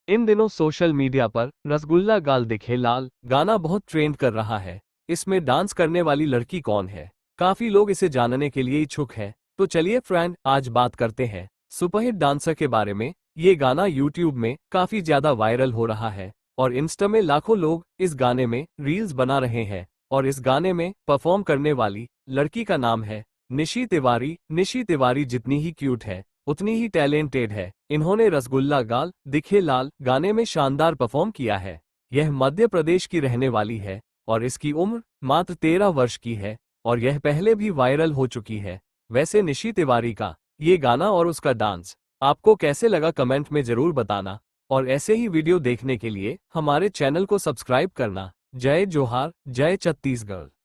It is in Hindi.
इन दिनों सोशल मीडिया पर रसगुल्ला गाल दिखे लाल गाना बहुत ट्रेंड कर रहा है। इसमें डांस करने वाली लड़की कौन है? काफी लोग इसे जानने के लिए इच्छुक हैं। तो चलिए फ्रेंड, आज बात करते हैं सुपरहिट डांसर के बारे में। ये गाना यूट्यूब में काफी ज्यादा वायरल हो रहा है और इंस्टा में लाखों लोग इस गाने में रील्स बना रहे हैं। और इस गाने में परफॉर्म करने वाली लड़की का नाम है निशी तिवारी। निशी तिवारी जितनी ही क्यूट है उतनी ही टैलेंटेड है। इन्होंने रसगुल्ला गाल दिखे लाल गाने में शानदार परफॉर्म किया है। यह मध्य प्रदेश की रहने वाली है और इसकी उम्र मात्र 13 वर्ष की है और यह पहले भी वायरल हो चुकी है। वैसे निशी तिवारी का ये गाना और उसका डांस आपको कैसे लगा, कमेंट में जरूर बताना। और ऐसे ही वीडियो देखने के लिए हमारे चैनल को सब्सक्राइब करना। जय जोहार, जय छत्तीसगढ़।